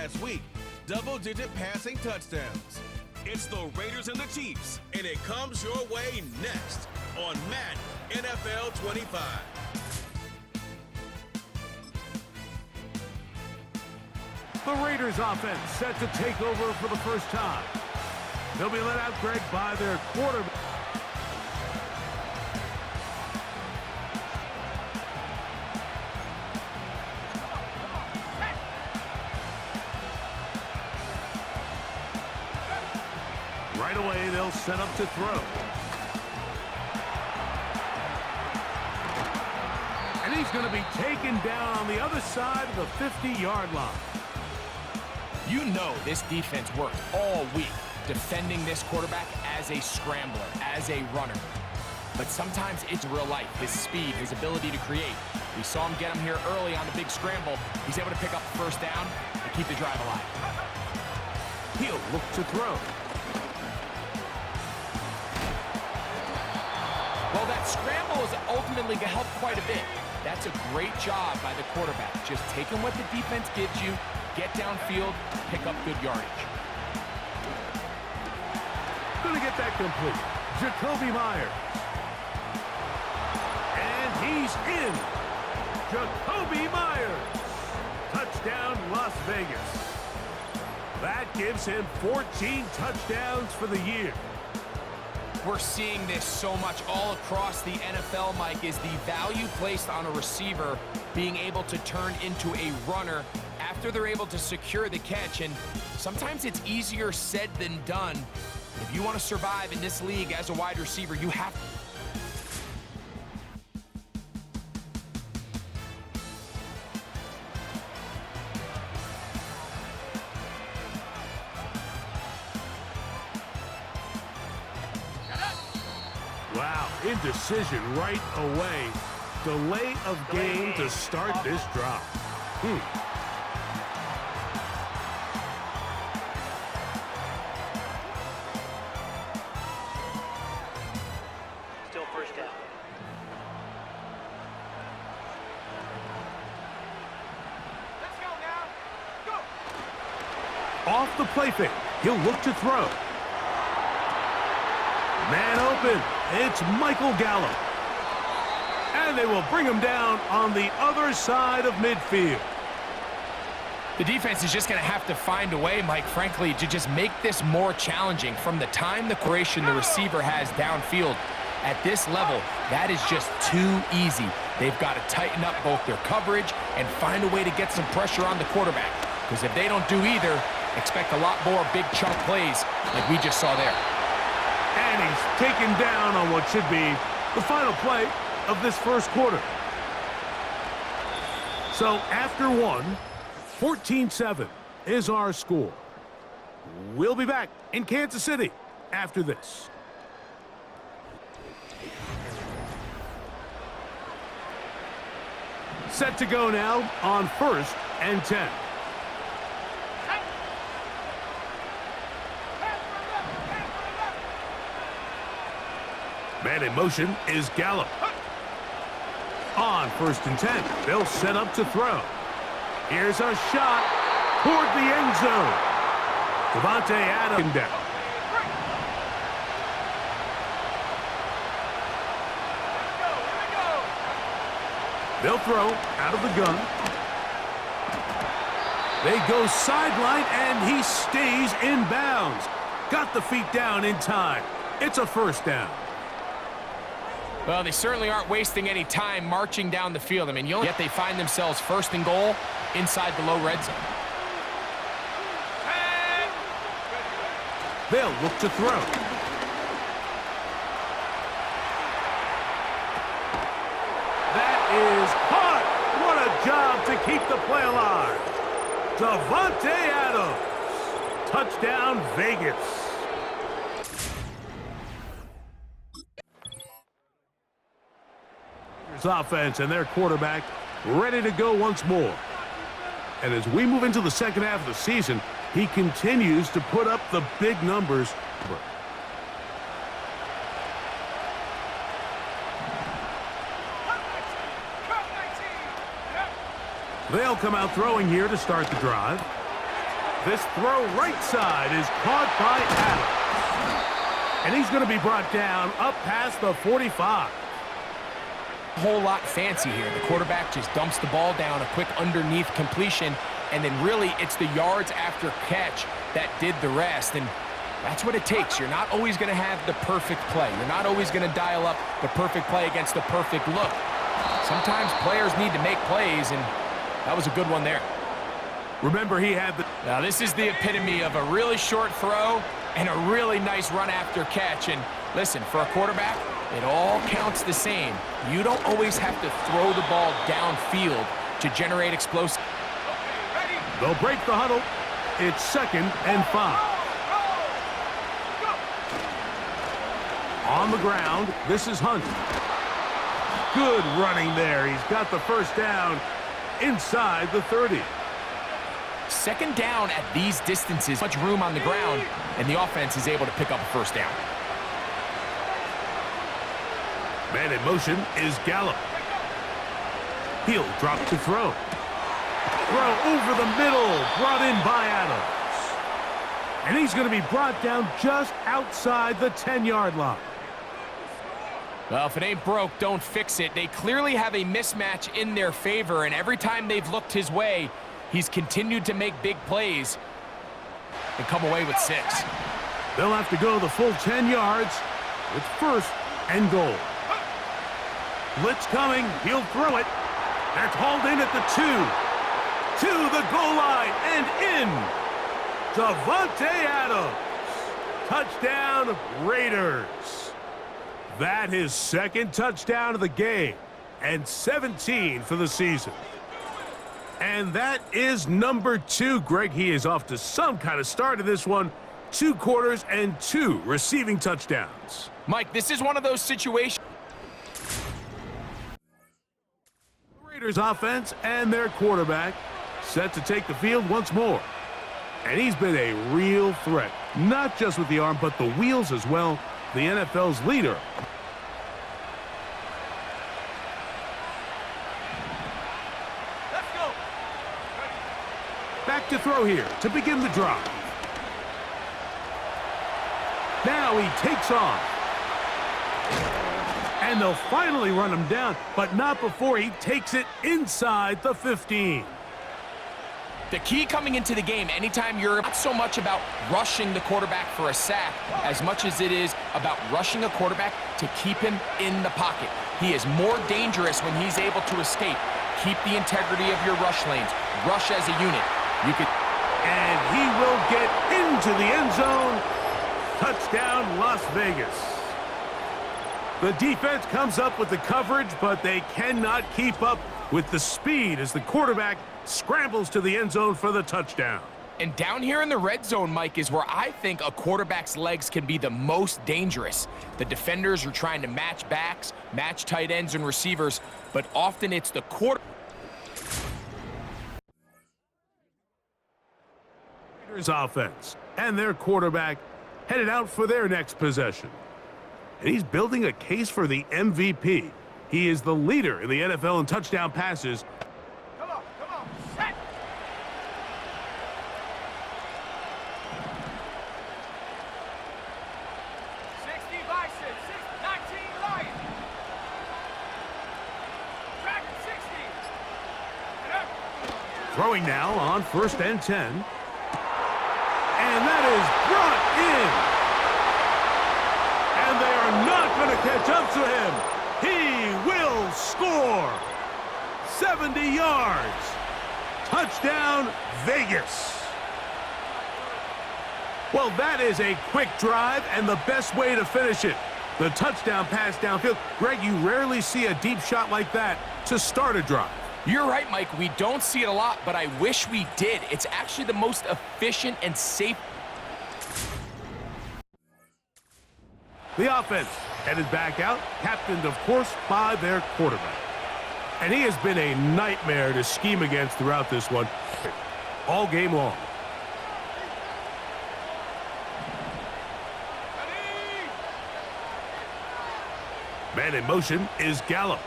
last week. Double-digit passing touchdowns. It's the Raiders and the Chiefs, and it comes your way next on Madden NFL 25. The Raiders offense set to take over for the first time. They'll be led out, Greg, by their quarterback. Right away, they'll set up to throw. And he's going to be taken down on the other side of the 50-yard line. You know this defense worked all week defending this quarterback as a scrambler, as a runner. But sometimes it's real life, his speed, his ability to create. We saw him get him here early on the big scramble. He's able to pick up the first down and keep the drive alive. He'll look to throw. Well, that scramble is ultimately going to help quite a bit. That's a great job by the quarterback. Just taking what the defense gives you, get downfield, pick up good yardage. Gonna get that complete. Jacoby Myers. And he's in. Jacoby Myers. Touchdown, Las Vegas. That gives him 14 touchdowns for the year. We're seeing this so much all across the NFL, Mike, is the value placed on a receiver being able to turn into a runner after they're able to secure the catch. And sometimes it's easier said than done. If you want to survive in this league as a wide receiver, you have to. Wow, indecision right away. Delay of game to start this drive. Still first down. Let's go now. Go. Off the play fake. He'll look to throw. Man open. It's Michael Gallup. And they will bring him down on the other side of midfield. The defense is just going to have to find a way, Mike, frankly, to just make this more challenging. From the time the creation the receiver has downfield, at this level, that is just too easy. They've got to tighten up both their coverage and find a way to get some pressure on the quarterback. Because if they don't do either, expect a lot more big chunk plays like we just saw there. And he's taken down on what should be the final play of this first quarter. So after one, 14-7 is our score. We'll be back in Kansas City after this. Set to go now on 1st and 10. Man in motion is Gallup. On 1st and 10, they'll set up to throw. Here's a shot toward the end zone. Devontae Adams down. They'll throw out of the gun. They go sideline, and he stays in bounds. Got the feet down in time. It's a first down. Well, they certainly aren't wasting any time marching down the field. I mean, yet they find themselves 1st and goal inside the low red zone. They'll look to throw. That is caught. What a job to keep the play alive. Davante Adams. Touchdown, Vegas. Offense and their quarterback ready to go once more. And as we move into the second half of the season, he continues to put up the big numbers. They'll come out throwing here to start the drive. This throw right side is caught by Adams. And he's going to be brought down up past the 45. A whole lot fancy here. The quarterback just dumps the ball down, a quick underneath completion, and then really it's the yards after catch that did the rest. And that's what it takes. You're not always going to have the perfect play. You're not always going to dial up the perfect play against the perfect look. Sometimes players need to make plays, and that was a good one there. Remember, he had the... Now, this is the epitome of a really short throw and a really nice run after catch. And listen, for a quarterback, it all counts the same. You don't always have to throw the ball downfield to generate explosive. They'll break the huddle. It's 2nd and 5. On the ground, this is Hunt. Good running there. He's got the first down inside the 30. 2nd down at these distances, much room on the ground, and the offense is able to pick up a first down. Man in motion is Gallup. He'll drop to throw. Throw over the middle, brought in by Adams. And he's going to be brought down just outside the 10-yard line. Well, if it ain't broke, don't fix it. They clearly have a mismatch in their favor, and every time they've looked his way, he's continued to make big plays and come away with 6. They'll have to go the full 10 yards with 1st and goal. Blitz coming. He'll throw it. That's hauled in at the 2. To the goal line and in. Davante Adams. Touchdown, Raiders. That his 2nd touchdown of the game and 17 for the season. And that is number 2. Greg, he is off to some kind of start in this one. 2 quarters and 2 receiving touchdowns. Mike, this is one of those situations. The Raiders offense and their quarterback set to take the field once more. And he's been a real threat, not just with the arm, but the wheels as well. The NFL's leader. Let's go. Back to throw here to begin the drive. Now he takes off. And they'll finally run him down, but not before he takes it inside the 15. The key coming into the game, anytime you're not so much about rushing the quarterback for a sack as much as it is about rushing a quarterback to keep him in the pocket. He is more dangerous when he's able to escape. Keep the integrity of your rush lanes. Rush as a unit. And he will get into the end zone. Touchdown, Las Vegas. The defense comes up with the coverage, but they cannot keep up with the speed as the quarterback scrambles to the end zone for the touchdown. And down here in the red zone, Mike, is where I think a quarterback's legs can be the most dangerous. The defenders are trying to match backs, match tight ends and receivers, but often it's the Raiders offense and their quarterback headed out for their next possession. And he's building a case for the MVP. He is the leader in the NFL in touchdown passes. Come on, set. 60 Bison, 19 Lion. Dragon 60. Throwing now on 1st and 10. And that is brought in. And they are not going to catch up to him. He will score. 70 yards. Touchdown, Vegas. Well, that is a quick drive and the best way to finish it. The touchdown pass downfield. Greg, you rarely see a deep shot like that to start a drive. You're right, Mike. We don't see it a lot, but I wish we did. It's actually the most efficient and safe. The offense headed back out, captained, of course, by their quarterback. And he has been a nightmare to scheme against throughout this one, all game long. Man in motion is Gallup.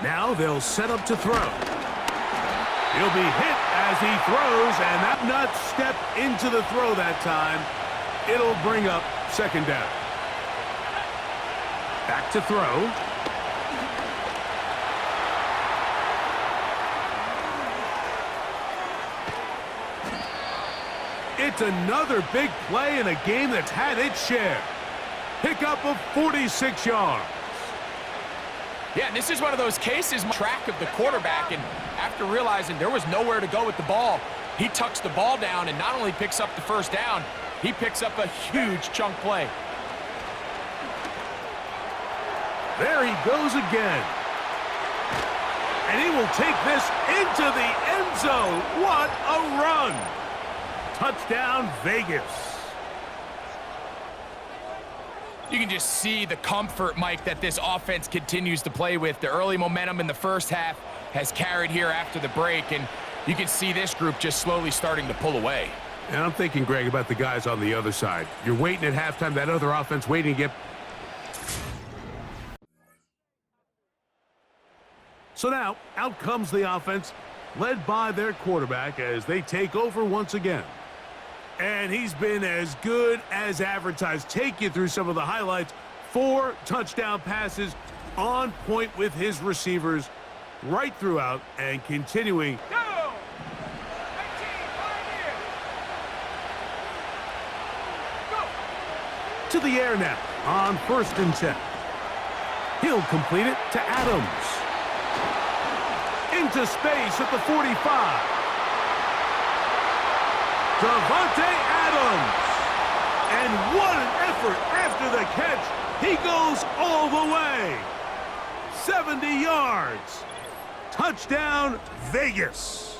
Now they'll set up to throw. He'll be hit as he throws, and that not step into the throw that time. It'll bring up second down. Back to throw. It's another big play in a game that's had its share. Pickup of 46 yards. Yeah, this is one of those cases, track of the quarterback, and after realizing there was nowhere to go with the ball, he tucks the ball down and not only picks up the first down, he picks up a huge chunk play. There he goes again. And he will take this into the end zone. What a run! Touchdown, Vegas. You can just see the comfort, Mike, that this offense continues to play with. The early momentum in the first half has carried here after the break, and you can see this group just slowly starting to pull away. And I'm thinking, Greg, about the guys on the other side. You're waiting at halftime, that other offense waiting to get... So now, out comes the offense, led by their quarterback as they take over once again. And he's been as good as advertised. Take you through some of the highlights. 4 touchdown passes, on point with his receivers right throughout, and continuing. Go! 19, pioneer! Go! To the air now on 1st and 10. He'll complete it to Adams. Into space at the 45. Davante Adams. And what an effort after the catch. He goes all the way. 70 yards. Touchdown, Vegas.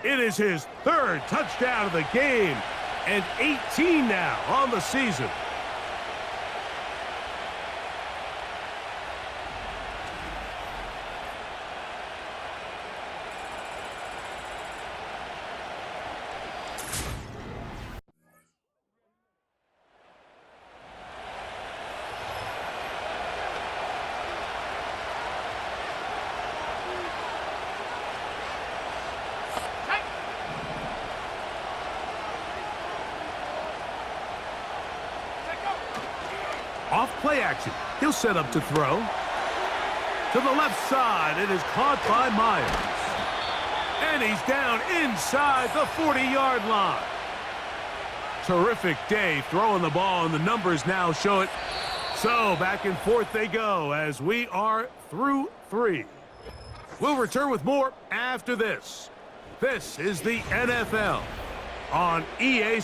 It is his 3rd touchdown of the game, and 18 now on the season. Off play action. He'll set up to throw. To the left side. It is caught by Myers. And he's down inside the 40-yard line. Terrific day throwing the ball, and the numbers now show it. So back and forth they go as we are through 3. We'll return with more after this. This is the NFL on EA.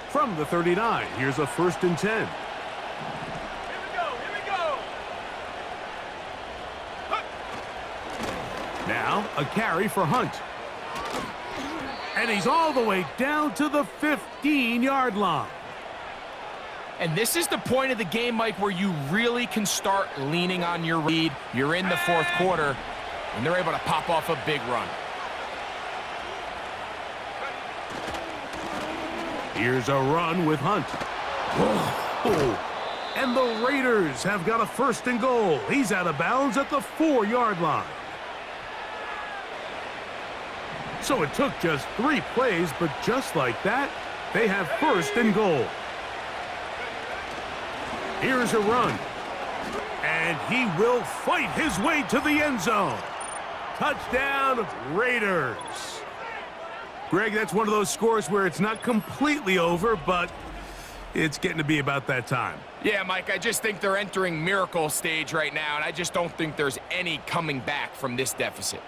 From the 39, here's a 1st and 10. Now, a carry for Hunt. And he's all the way down to the 15-yard line. And this is the point of the game, Mike, where you really can start leaning on your lead. You're in the 4th quarter, and they're able to pop off a big run. Here's a run with Hunt. And the Raiders have got a 1st and goal. He's out of bounds at the 4-yard line. So it took just 3 plays, but just like that, they have 1st and goal. Here's a run. And he will fight his way to the end zone. Touchdown, Raiders. Greg, that's one of those scores where it's not completely over, but it's getting to be about that time. Yeah, Mike, I just think they're entering miracle stage right now, and I just don't think there's any coming back from this deficit.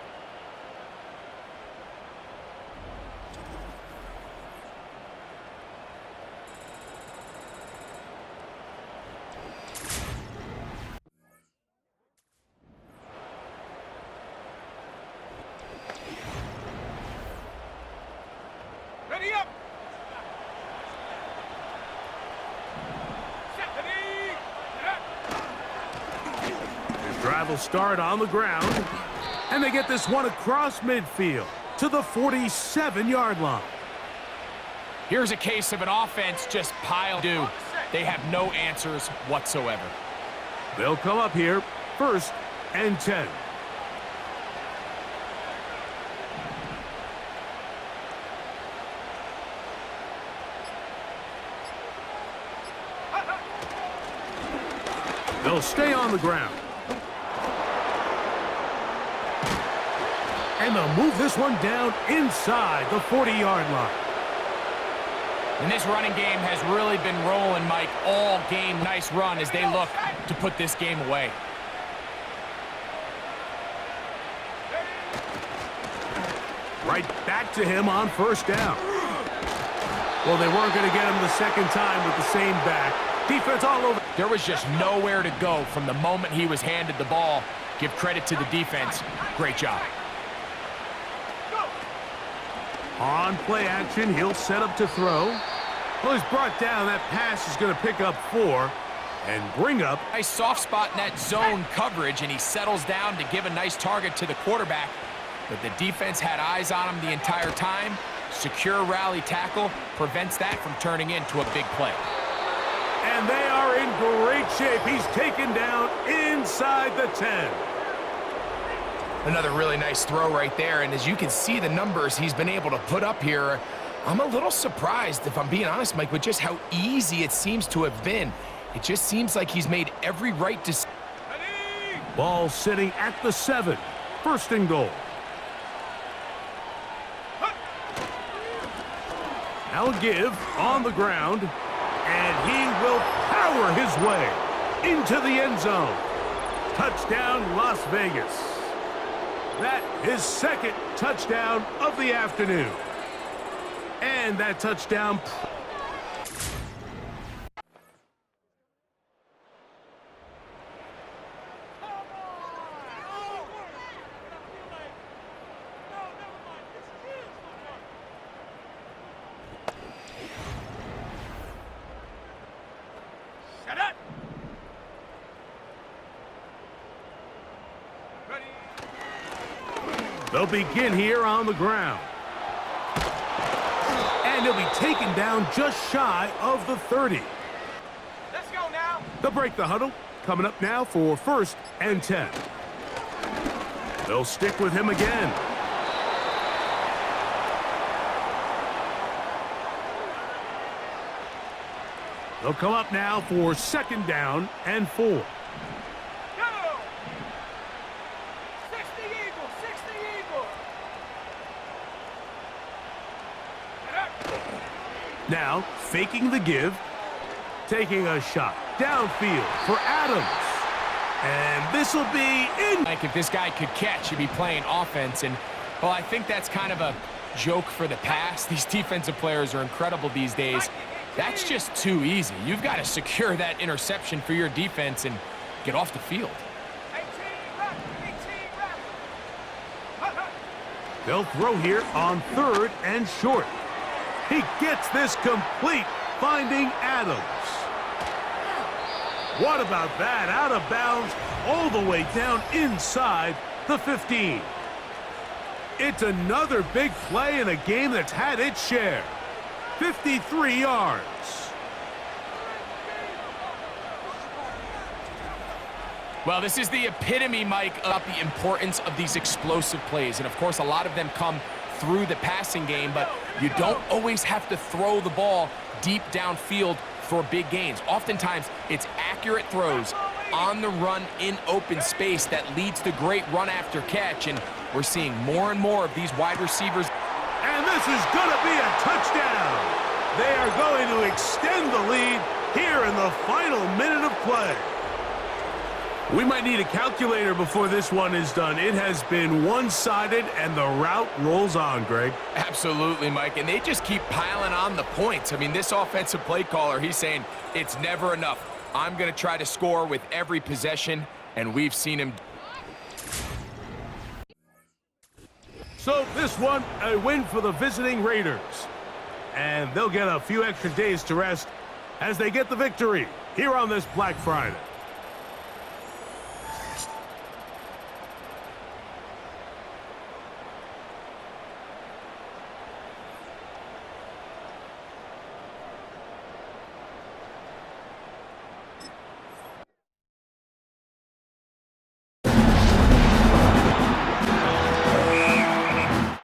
Ready up! Set the knee! His drive will start on the ground, and they get this one across midfield to the 47-yard line. Here's a case of an offense just piled due. They have no answers whatsoever. They'll come up here, 1st and 10. They'll stay on the ground. And they'll move this one down inside the 40-yard line. And this running game has really been rolling, Mike, all game. Nice run as they look to put this game away. Right back to him on first down. Well, they weren't going to get him the second time with the same back. Defense all over. There was just nowhere to go from the moment he was handed the ball. Give credit to the defense. Great job. On play action, he'll set up to throw. Well, he's brought down. That pass is going to pick up 4 and bring up. Nice soft spot in that zone coverage, and he settles down to give a nice target to the quarterback. But the defense had eyes on him the entire time. Secure rally tackle prevents that from turning into a big play. And they are in great shape. He's taken down inside the 10. Another really nice throw right there, and as you can see the numbers he's been able to put up here, I'm a little surprised, if I'm being honest, Mike, with just how easy it seems to have been. It just seems like he's made every right decision. Ball sitting at the 7. First and goal. Now give on the ground, and he will power his way into the end zone. Touchdown, Las Vegas. That his second touchdown of the afternoon. And that touchdown. Shut up! Ready? They'll begin here on the ground. And he'll be taken down just shy of the 30. Let's go now! They'll break the huddle. Coming up now for first and 10. They'll stick with him again. They'll come up now for second down and 4. Go! 60 Eagles! 60 Eagles! Get up! Now, faking the give, taking a shot downfield for Adams. And this will be in. Like, if this guy could catch, he'd be playing offense. And, well, I think that's kind of a joke for the past. These defensive players are incredible these days. That's just too easy. You've got to secure that interception for your defense and get off the field. 18 rep! They'll throw here on third and short. He gets this complete, finding Adams. What about that? Out of bounds, all the way down inside the 15. It's another big play in a game that's had its share. 53 yards. Well, this is the epitome, Mike, of the importance of these explosive plays. And, of course, a lot of them come through the passing game, but you don't always have to throw the ball deep downfield for big gains. Oftentimes, it's accurate throws on the run in open space that leads to great run after catch. And we're seeing more and more of these wide receivers. And this is going to be a touchdown. They are going to extend the lead here in the final minute of play. We might need a calculator before this one is done. It has been one-sided, and the route rolls on, Greg. Absolutely, Mike, and they just keep piling on the points. I mean, this offensive play caller, he's saying it's never enough. I'm going to try to score with every possession, and we've seen him. So this one, a win for the visiting Raiders. And they'll get a few extra days to rest as they get the victory here on this Black Friday.